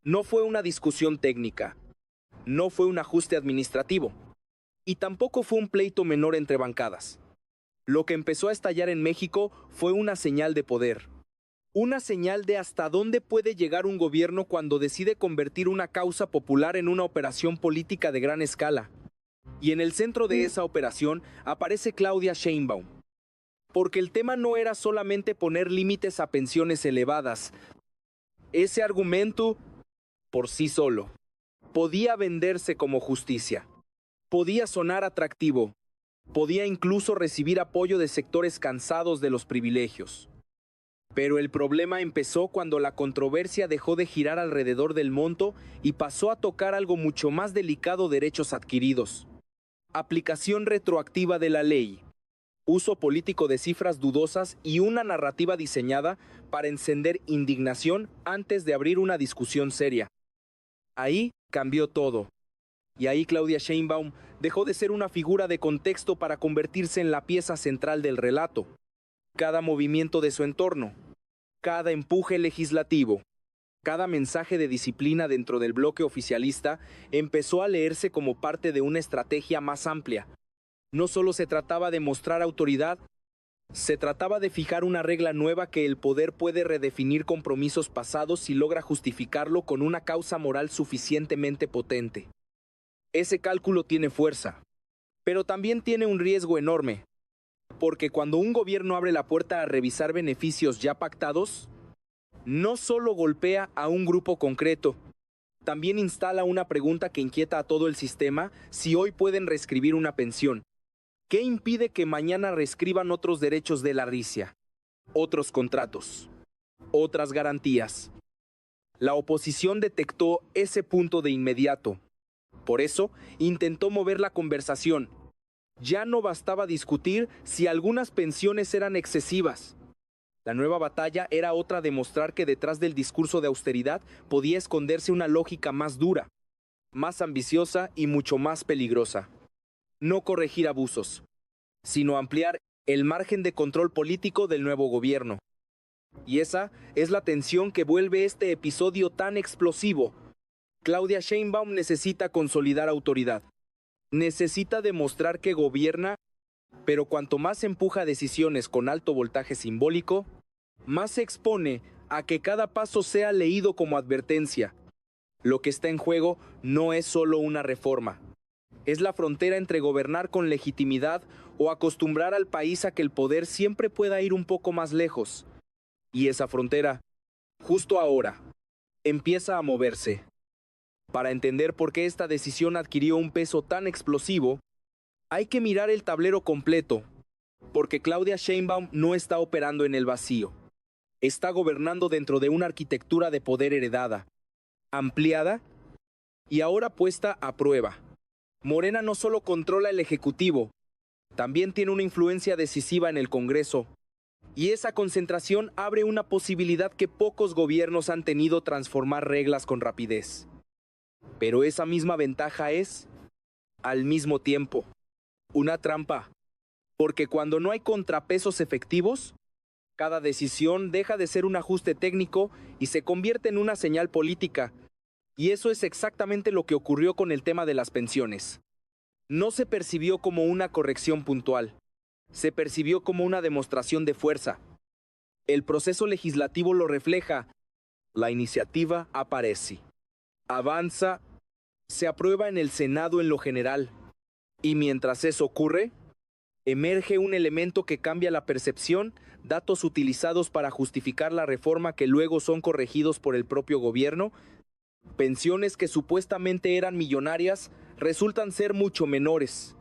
No fue una discusión técnica, no fue un ajuste administrativo, y tampoco fue un pleito menor entre bancadas. Lo que empezó a estallar en México fue una señal de poder. Una señal de hasta dónde puede llegar un gobierno cuando decide convertir una causa popular en una operación política de gran escala. Y en el centro de esa operación aparece Claudia Sheinbaum. Porque el tema no era solamente poner límites a pensiones elevadas. Ese argumento, por sí solo, podía venderse como justicia. Podía sonar atractivo. Podía incluso recibir apoyo de sectores cansados de los privilegios. Pero el problema empezó cuando la controversia dejó de girar alrededor del monto y pasó a tocar algo mucho más delicado: derechos adquiridos. Aplicación retroactiva de la ley. Uso político de cifras dudosas y una narrativa diseñada para encender indignación antes de abrir una discusión seria. Ahí cambió todo. Y ahí Claudia Sheinbaum dejó de ser una figura de contexto para convertirse en la pieza central del relato. Cada movimiento de su entorno, cada empuje legislativo, cada mensaje de disciplina dentro del bloque oficialista empezó a leerse como parte de una estrategia más amplia. No solo se trataba de mostrar autoridad, se trataba de fijar una regla nueva: que el poder puede redefinir compromisos pasados si logra justificarlo con una causa moral suficientemente potente. Ese cálculo tiene fuerza, pero también tiene un riesgo enorme, porque cuando un gobierno abre la puerta a revisar beneficios ya pactados, no solo golpea a un grupo concreto, también instala una pregunta que inquieta a todo el sistema: si hoy pueden reescribir una pensión, ¿qué impide que mañana reescriban otros derechos de la ricia, otros contratos, otras garantías? La oposición detectó ese punto de inmediato. Por eso, intentó mover la conversación. Ya no bastaba discutir si algunas pensiones eran excesivas. La nueva batalla era otra: demostrar que detrás del discurso de austeridad podía esconderse una lógica más dura, más ambiciosa y mucho más peligrosa. No corregir abusos, sino ampliar el margen de control político del nuevo gobierno. Y esa es la tensión que vuelve este episodio tan explosivo. Claudia Sheinbaum necesita consolidar autoridad. Necesita demostrar que gobierna, pero cuanto más empuja decisiones con alto voltaje simbólico, más se expone a que cada paso sea leído como advertencia. Lo que está en juego no es solo una reforma. Es la frontera entre gobernar con legitimidad o acostumbrar al país a que el poder siempre pueda ir un poco más lejos. Y esa frontera, justo ahora, empieza a moverse. Para entender por qué esta decisión adquirió un peso tan explosivo, hay que mirar el tablero completo, porque Claudia Sheinbaum no está operando en el vacío. Está gobernando dentro de una arquitectura de poder heredada, ampliada y ahora puesta a prueba. Morena no solo controla el Ejecutivo, también tiene una influencia decisiva en el Congreso. Y esa concentración abre una posibilidad que pocos gobiernos han tenido: transformar reglas con rapidez. Pero esa misma ventaja es, al mismo tiempo, una trampa. Porque cuando no hay contrapesos efectivos, cada decisión deja de ser un ajuste técnico y se convierte en una señal política. Y eso es exactamente lo que ocurrió con el tema de las pensiones. No se percibió como una corrección puntual. Se percibió como una demostración de fuerza. El proceso legislativo lo refleja. La iniciativa aparece, avanza, se aprueba en el Senado en lo general. Y mientras eso ocurre, emerge un elemento que cambia la percepción: datos utilizados para justificar la reforma que luego son corregidos por el propio gobierno. Pensiones que supuestamente eran millonarias resultan ser mucho menores.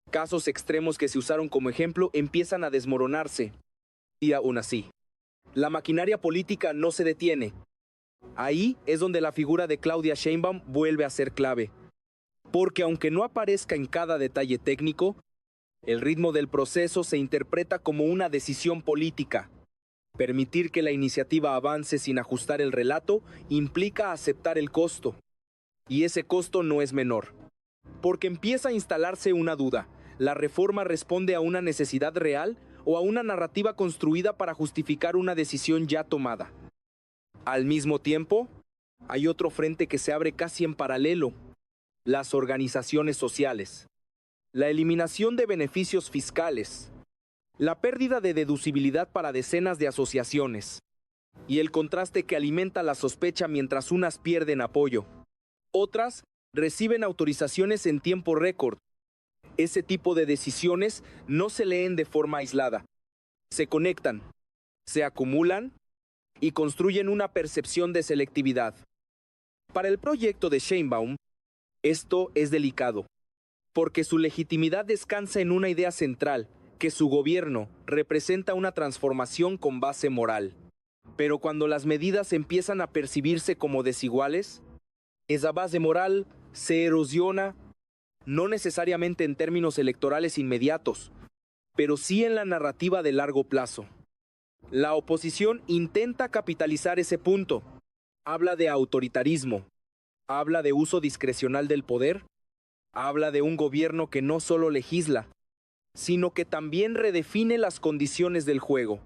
Casos extremos que se usaron como ejemplo empiezan a desmoronarse. Y aún así, la maquinaria política no se detiene. Ahí es donde la figura de Claudia Sheinbaum vuelve a ser clave. Porque aunque no aparezca en cada detalle técnico, el ritmo del proceso se interpreta como una decisión política. Permitir que la iniciativa avance sin ajustar el relato implica aceptar el costo. Y ese costo no es menor. Porque empieza a instalarse una duda: ¿la reforma responde a una necesidad real o a una narrativa construida para justificar una decisión ya tomada? Al mismo tiempo, Hay otro frente que se abre casi en paralelo: las organizaciones sociales. La eliminación de beneficios fiscales, la pérdida de deducibilidad para decenas de asociaciones, y el contraste que alimenta la sospecha mientras unas pierden apoyo. Otras reciben autorizaciones en tiempo récord. Ese tipo de decisiones no se leen de forma aislada. Se conectan, se acumulan y construyen una percepción de selectividad. Para el proyecto de Sheinbaum, esto es delicado, porque su legitimidad descansa en una idea central, que su gobierno representa una transformación con base moral. Pero cuando las medidas empiezan a percibirse como desiguales, esa base moral se erosiona, no necesariamente en términos electorales inmediatos, pero sí en la narrativa de largo plazo. La oposición intenta capitalizar ese punto. Habla de autoritarismo, habla de uso discrecional del poder, habla de un gobierno que no solo legisla, sino que también redefine las condiciones del juego.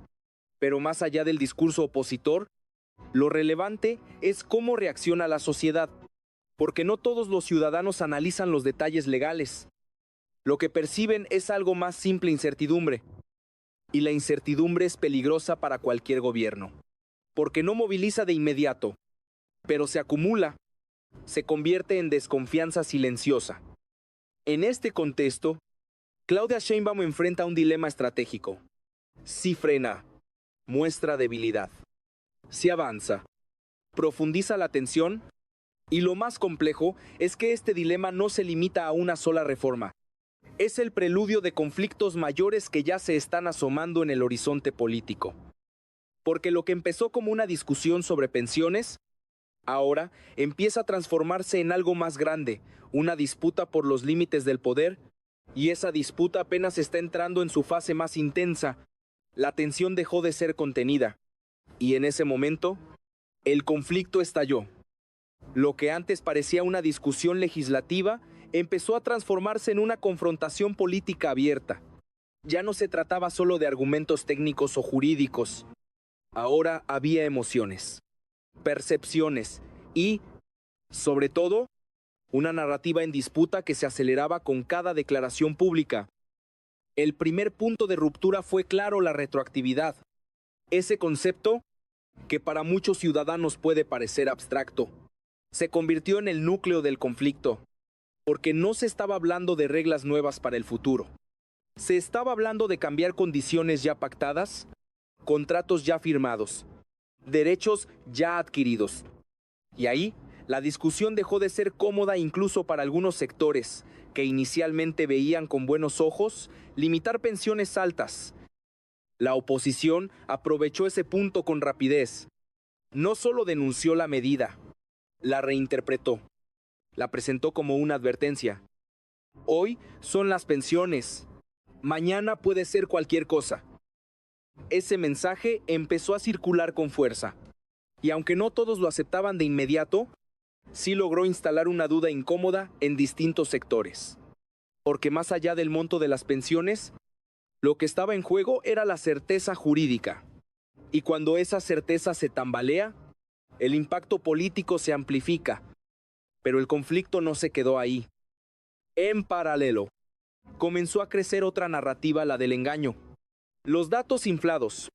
Pero más allá del discurso opositor, lo relevante es cómo reacciona la sociedad, porque no todos los ciudadanos analizan los detalles legales. Lo que perciben es algo más simple: incertidumbre. Y la incertidumbre es peligrosa para cualquier gobierno, porque no moviliza de inmediato, pero se acumula, se convierte en desconfianza silenciosa. En este contexto, Claudia Sheinbaum enfrenta un dilema estratégico. Si frena, muestra debilidad. Si avanza, profundiza la tensión. Y lo más complejo es que este dilema no se limita a una sola reforma. Es el preludio de conflictos mayores que ya se están asomando en el horizonte político. Porque lo que empezó como una discusión sobre pensiones, ahora empieza a transformarse en algo más grande, una disputa por los límites del poder, y esa disputa apenas está entrando en su fase más intensa. La tensión dejó de ser contenida, y en ese momento, el conflicto estalló. Lo que antes parecía una discusión legislativa empezó a transformarse en una confrontación política abierta. Ya no se trataba solo de argumentos técnicos o jurídicos. Ahora había emociones, percepciones y, sobre todo, una narrativa en disputa que se aceleraba con cada declaración pública. El primer punto de ruptura fue, claro, la retroactividad. Ese concepto, que para muchos ciudadanos puede parecer abstracto, se convirtió en el núcleo del conflicto, porque no se estaba hablando de reglas nuevas para el futuro. Se estaba hablando de cambiar condiciones ya pactadas, contratos ya firmados, derechos ya adquiridos. Y ahí, la discusión dejó de ser cómoda incluso para algunos sectores, que inicialmente veían con buenos ojos limitar pensiones altas. La oposición aprovechó ese punto con rapidez. No solo denunció la medida, la reinterpretó, la presentó como una advertencia. Hoy son las pensiones, mañana puede ser cualquier cosa. Ese mensaje empezó a circular con fuerza, y aunque no todos lo aceptaban de inmediato, sí logró instalar una duda incómoda en distintos sectores. Porque más allá del monto de las pensiones, lo que estaba en juego era la certeza jurídica. Y cuando esa certeza se tambalea, el impacto político se amplifica. Pero el conflicto no se quedó ahí. En paralelo, comenzó a crecer otra narrativa, la del engaño. Los datos inflados,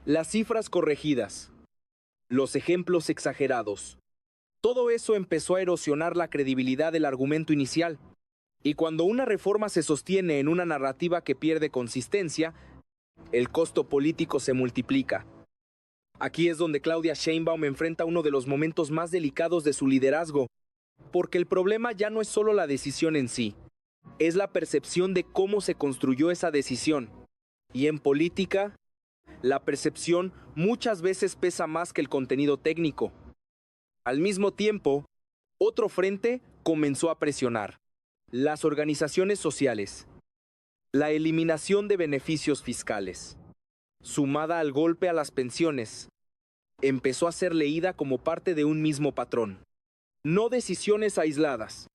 las cifras corregidas, los ejemplos exagerados. Todo eso empezó a erosionar la credibilidad del argumento inicial. Y cuando una reforma se sostiene en una narrativa que pierde consistencia, el costo político se multiplica. Aquí es donde Claudia Sheinbaum enfrenta uno de los momentos más delicados de su liderazgo, porque el problema ya no es solo la decisión en sí, es la percepción de cómo se construyó esa decisión. Y en política, la percepción muchas veces pesa más que el contenido técnico. Al mismo tiempo, otro frente comenzó a presionar: las organizaciones sociales. La eliminación de beneficios fiscales, sumada al golpe a las pensiones, empezó a ser leída como parte de un mismo patrón. No decisiones aisladas,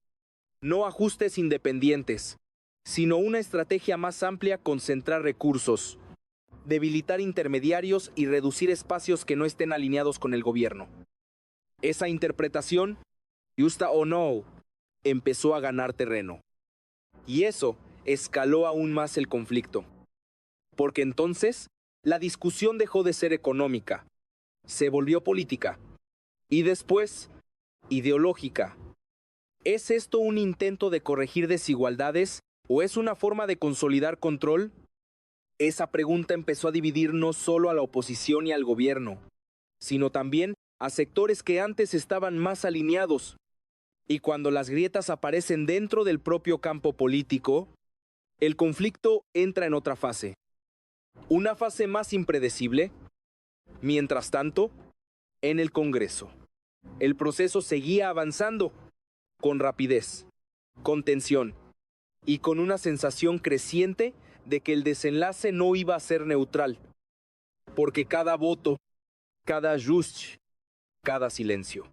no ajustes independientes, sino una estrategia más amplia: concentrar recursos, debilitar intermediarios y reducir espacios que no estén alineados con el gobierno. Esa interpretación, justa o no, empezó a ganar terreno. Y eso escaló aún más el conflicto. Porque entonces, la discusión dejó de ser económica, se volvió política. Y después, ideológica. ¿Es esto un intento de corregir desigualdades o es una forma de consolidar control? Esa pregunta empezó a dividir no solo a la oposición y al gobierno, sino también a sectores que antes estaban más alineados. Y cuando las grietas aparecen dentro del propio campo político, el conflicto entra en otra fase. Una fase más impredecible. Mientras tanto, en el Congreso, el proceso seguía avanzando, con rapidez, con tensión y con una sensación creciente de que el desenlace no iba a ser neutral, porque cada voto, cada ajuste, cada silencio,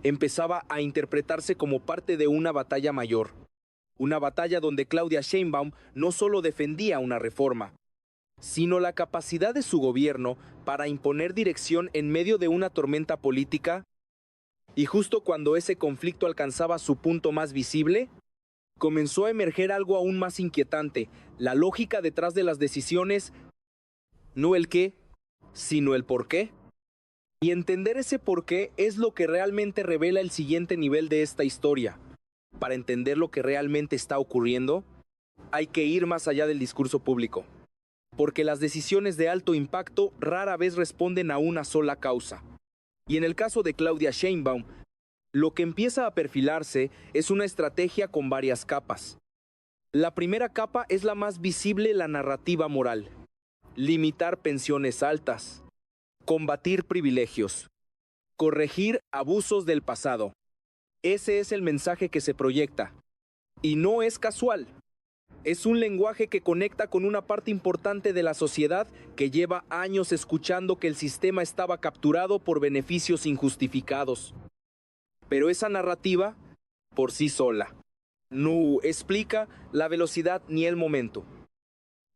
empezaba a interpretarse como parte de una batalla mayor, una batalla donde Claudia Sheinbaum no solo defendía una reforma, sino la capacidad de su gobierno para imponer dirección en medio de una tormenta política. Y justo cuando ese conflicto alcanzaba su punto más visible, comenzó a emerger algo aún más inquietante, la lógica detrás de las decisiones, no el qué, sino el por qué. Y entender ese por qué es lo que realmente revela el siguiente nivel de esta historia. Para entender lo que realmente está ocurriendo, hay que ir más allá del discurso público, porque las decisiones de alto impacto rara vez responden a una sola causa. Y en el caso de Claudia Sheinbaum, lo que empieza a perfilarse es una estrategia con varias capas. La primera capa es la más visible, la narrativa moral. Limitar pensiones altas, combatir privilegios, corregir abusos del pasado. Ese es el mensaje que se proyecta. Y no es casual. Es un lenguaje que conecta con una parte importante de la sociedad que lleva años escuchando que el sistema estaba capturado por beneficios injustificados. Pero esa narrativa, por sí sola, no explica la velocidad ni el momento.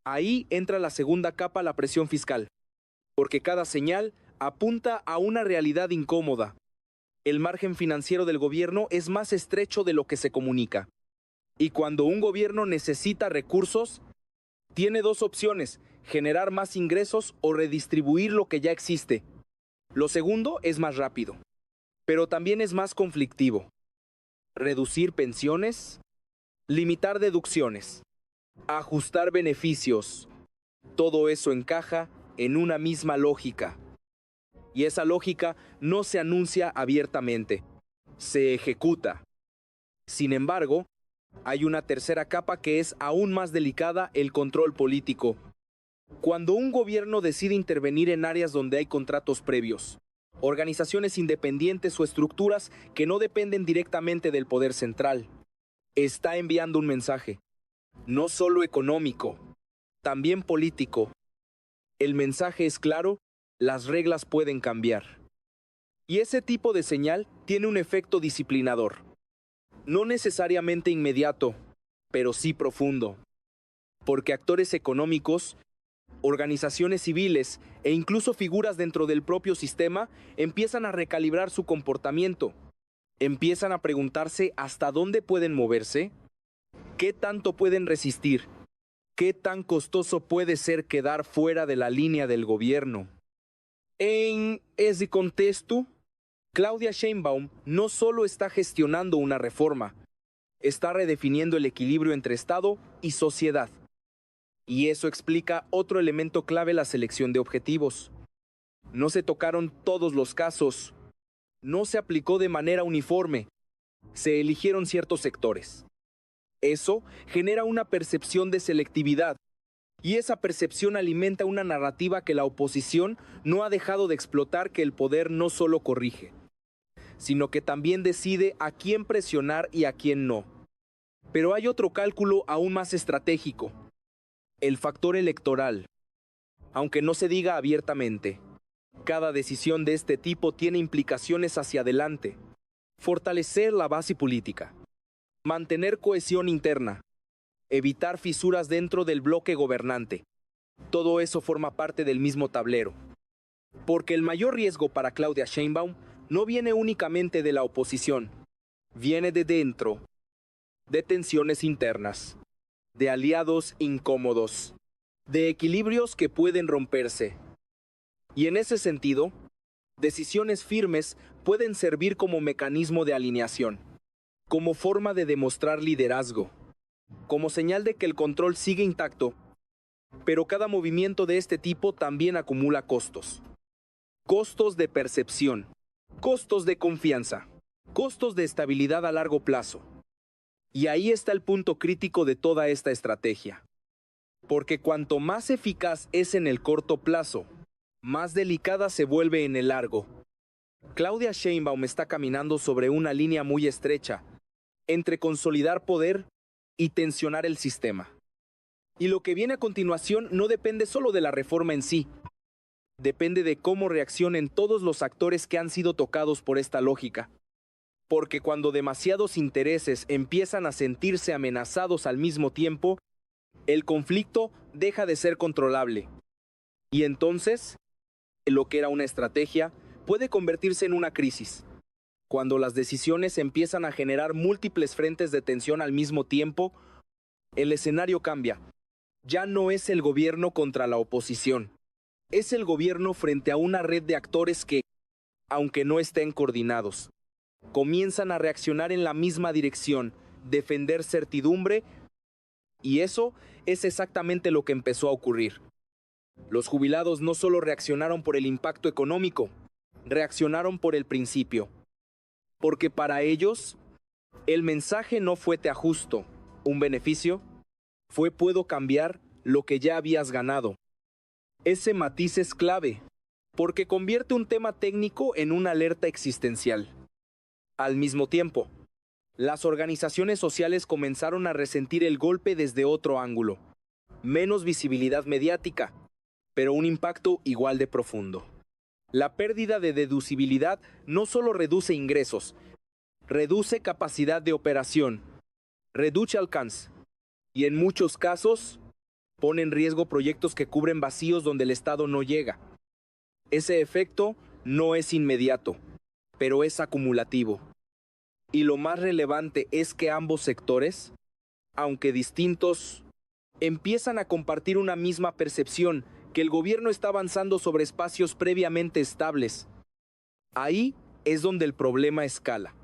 Ahí entra la segunda capa, la presión fiscal, porque cada señal apunta a una realidad incómoda. El margen financiero del gobierno es más estrecho de lo que se comunica. Y cuando un gobierno necesita recursos, tiene dos opciones: generar más ingresos o redistribuir lo que ya existe. Lo segundo es más rápido, pero también es más conflictivo. Reducir pensiones, limitar deducciones, ajustar beneficios. Todo eso encaja en una misma lógica. Y esa lógica no se anuncia abiertamente, se ejecuta. Sin embargo, hay una tercera capa que es aún más delicada: el control político. Cuando un gobierno decide intervenir en áreas donde hay contratos previos, organizaciones independientes o estructuras que no dependen directamente del poder central, está enviando un mensaje, no solo económico, también político. El mensaje es claro: las reglas pueden cambiar. Y ese tipo de señal tiene un efecto disciplinador. No necesariamente inmediato, pero sí profundo. Porque actores económicos, organizaciones civiles e incluso figuras dentro del propio sistema empiezan a recalibrar su comportamiento. Empiezan a preguntarse hasta dónde pueden moverse, qué tanto pueden resistir, qué tan costoso puede ser quedar fuera de la línea del gobierno. En ese contexto, Claudia Sheinbaum no solo está gestionando una reforma, está redefiniendo el equilibrio entre Estado y sociedad. Y eso explica otro elemento clave: la selección de objetivos. No se tocaron todos los casos, no se aplicó de manera uniforme, se eligieron ciertos sectores. Eso genera una percepción de selectividad, y esa percepción alimenta una narrativa que la oposición no ha dejado de explotar: que el poder no solo corrige, sino que también decide a quién presionar y a quién no. Pero hay otro cálculo aún más estratégico: el factor electoral. Aunque no se diga abiertamente, cada decisión de este tipo tiene implicaciones hacia adelante. Fortalecer la base política, mantener cohesión interna, evitar fisuras dentro del bloque gobernante. Todo eso forma parte del mismo tablero. Porque el mayor riesgo para Claudia Sheinbaum no viene únicamente de la oposición, viene de dentro, de tensiones internas, de aliados incómodos, de equilibrios que pueden romperse. Y en ese sentido, decisiones firmes pueden servir como mecanismo de alineación, como forma de demostrar liderazgo, como señal de que el control sigue intacto, pero cada movimiento de este tipo también acumula costos. Costos de percepción, costos de confianza, costos de estabilidad a largo plazo. Y ahí está el punto crítico de toda esta estrategia. Porque cuanto más eficaz es en el corto plazo, más delicada se vuelve en el largo. Claudia Sheinbaum está caminando sobre una línea muy estrecha entre consolidar poder y tensionar el sistema. Y lo que viene a continuación no depende solo de la reforma en sí, depende de cómo reaccionen todos los actores que han sido tocados por esta lógica. Porque cuando demasiados intereses empiezan a sentirse amenazados al mismo tiempo, el conflicto deja de ser controlable. Y entonces, lo que era una estrategia puede convertirse en una crisis. Cuando las decisiones empiezan a generar múltiples frentes de tensión al mismo tiempo, el escenario cambia. Ya no es el gobierno contra la oposición. Es el gobierno frente a una red de actores que, aunque no estén coordinados, comienzan a reaccionar en la misma dirección, defender certidumbre, y eso es exactamente lo que empezó a ocurrir. Los jubilados no solo reaccionaron por el impacto económico, reaccionaron por el principio. Porque para ellos, el mensaje no fue te ajusto, un beneficio, fue puedo cambiar lo que ya habías ganado. Ese matiz es clave, porque convierte un tema técnico en una alerta existencial. Al mismo tiempo, las organizaciones sociales comenzaron a resentir el golpe desde otro ángulo. Menos visibilidad mediática, pero un impacto igual de profundo. La pérdida de deducibilidad no solo reduce ingresos, reduce capacidad de operación, reduce alcance y en muchos casos pone en riesgo proyectos que cubren vacíos donde el Estado no llega. Ese efecto no es inmediato, pero es acumulativo. Y lo más relevante es que ambos sectores, aunque distintos, empiezan a compartir una misma percepción, que el gobierno está avanzando sobre espacios previamente estables. Ahí es donde el problema escala.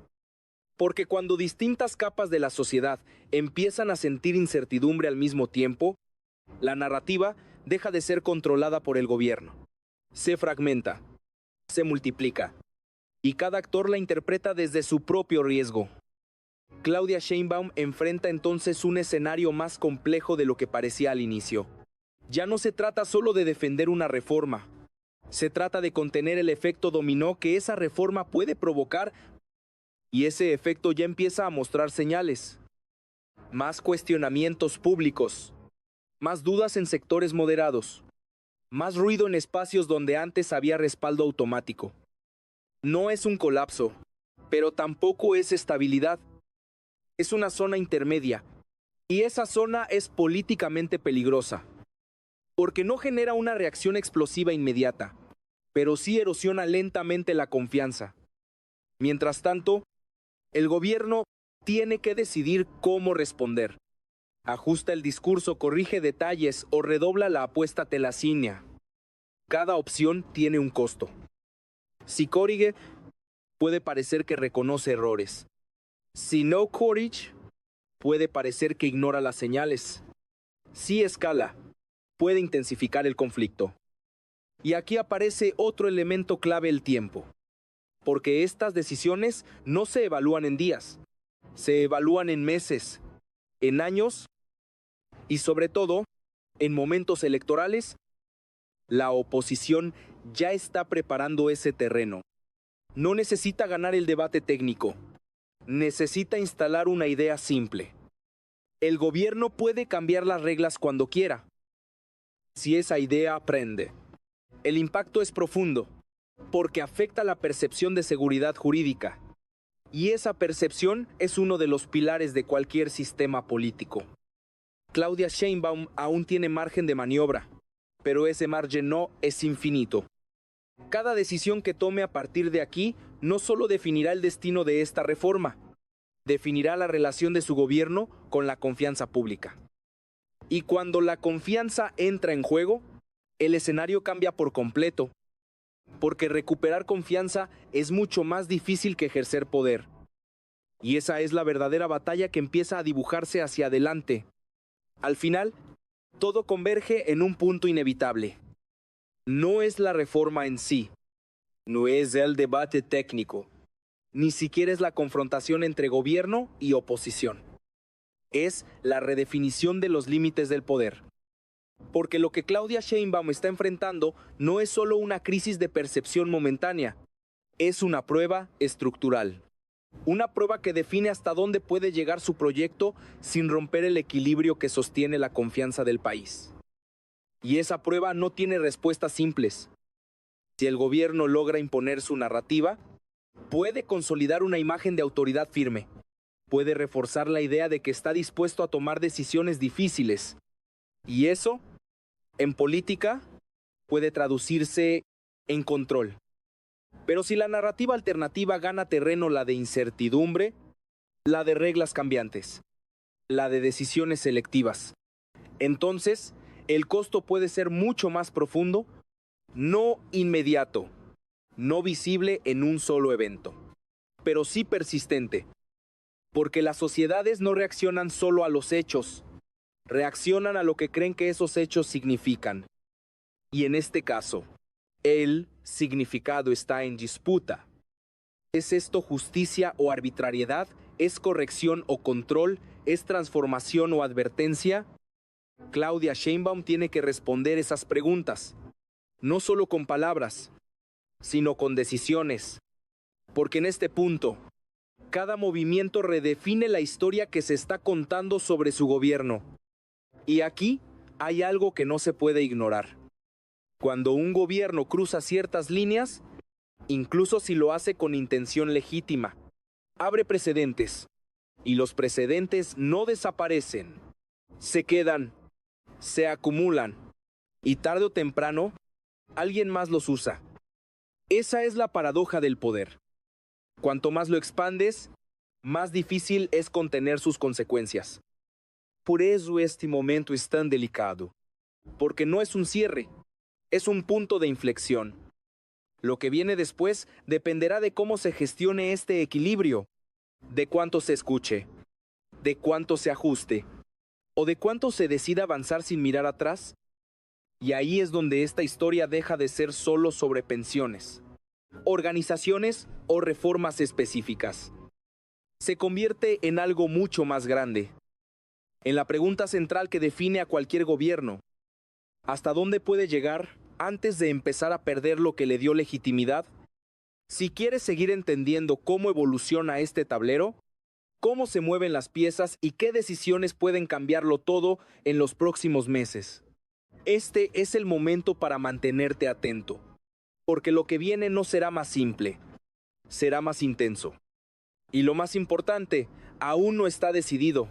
Porque cuando distintas capas de la sociedad empiezan a sentir incertidumbre al mismo tiempo, la narrativa deja de ser controlada por el gobierno. Se fragmenta, se multiplica, y cada actor la interpreta desde su propio riesgo. Claudia Sheinbaum enfrenta entonces un escenario más complejo de lo que parecía al inicio. Ya no se trata solo de defender una reforma. Se trata de contener el efecto dominó que esa reforma puede provocar, y ese efecto ya empieza a mostrar señales. Más cuestionamientos públicos, más dudas en sectores moderados, más ruido en espacios donde antes había respaldo automático. No es un colapso, pero tampoco es estabilidad. Es una zona intermedia, y esa zona es políticamente peligrosa, porque no genera una reacción explosiva inmediata, pero sí erosiona lentamente la confianza. Mientras tanto, el gobierno tiene que decidir cómo responder. Ajusta el discurso, corrige detalles o redobla la apuesta telacínea. Cada opción tiene un costo. Si corrige, puede parecer que reconoce errores. Si no corrige, puede parecer que ignora las señales. Si escala, puede intensificar el conflicto. Y aquí aparece otro elemento clave: el tiempo. Porque estas decisiones no se evalúan en días, se evalúan en meses, en años y sobre todo, en momentos electorales. La oposición ya está preparando ese terreno. No necesita ganar el debate técnico, necesita instalar una idea simple. El gobierno puede cambiar las reglas cuando quiera. Si esa idea prende, el impacto es profundo, porque afecta la percepción de seguridad jurídica. Y esa percepción es uno de los pilares de cualquier sistema político. Claudia Sheinbaum aún tiene margen de maniobra, pero ese margen no es infinito. Cada decisión que tome a partir de aquí no solo definirá el destino de esta reforma, definirá la relación de su gobierno con la confianza pública. Y cuando la confianza entra en juego, el escenario cambia por completo, porque recuperar confianza es mucho más difícil que ejercer poder. Y esa es la verdadera batalla que empieza a dibujarse hacia adelante. Al final, todo converge en un punto inevitable. No es la reforma en sí, no es el debate técnico, ni siquiera es la confrontación entre gobierno y oposición. Es la redefinición de los límites del poder. Porque lo que Claudia Sheinbaum está enfrentando no es solo una crisis de percepción momentánea, es una prueba estructural. Una prueba que define hasta dónde puede llegar su proyecto sin romper el equilibrio que sostiene la confianza del país. Y esa prueba no tiene respuestas simples. Si el gobierno logra imponer su narrativa, puede consolidar una imagen de autoridad firme. Puede reforzar la idea de que está dispuesto a tomar decisiones difíciles. Y eso, en política, puede traducirse en control. Pero si la narrativa alternativa gana terreno, la de incertidumbre, la de reglas cambiantes, la de decisiones selectivas, entonces el costo puede ser mucho más profundo, no inmediato, no visible en un solo evento, pero sí persistente, porque las sociedades no reaccionan solo a los hechos, reaccionan a lo que creen que esos hechos significan. Y en este caso, el significado está en disputa. ¿Es esto justicia o arbitrariedad? ¿Es corrección o control? ¿Es transformación o advertencia? Claudia Sheinbaum tiene que responder esas preguntas, no solo con palabras, sino con decisiones. Porque en este punto, cada movimiento redefine la historia que se está contando sobre su gobierno. Y aquí hay algo que no se puede ignorar. Cuando un gobierno cruza ciertas líneas, incluso si lo hace con intención legítima, abre precedentes. Y los precedentes no desaparecen, se quedan, se acumulan. Y tarde o temprano, alguien más los usa. Esa es la paradoja del poder. Cuanto más lo expandes, más difícil es contener sus consecuencias. Por eso este momento es tan delicado. Porque no es un cierre, es un punto de inflexión. Lo que viene después dependerá de cómo se gestione este equilibrio, de cuánto se escuche, de cuánto se ajuste, o de cuánto se decida avanzar sin mirar atrás. Y ahí es donde esta historia deja de ser solo sobre pensiones, organizaciones o reformas específicas. Se convierte en algo mucho más grande, en la pregunta central que define a cualquier gobierno. ¿Hasta dónde puede llegar antes de empezar a perder lo que le dio legitimidad? Si quieres seguir entendiendo cómo evoluciona este tablero, cómo se mueven las piezas y qué decisiones pueden cambiarlo todo en los próximos meses, este es el momento para mantenerte atento, porque lo que viene no será más simple, será más intenso. Y lo más importante, aún no está decidido.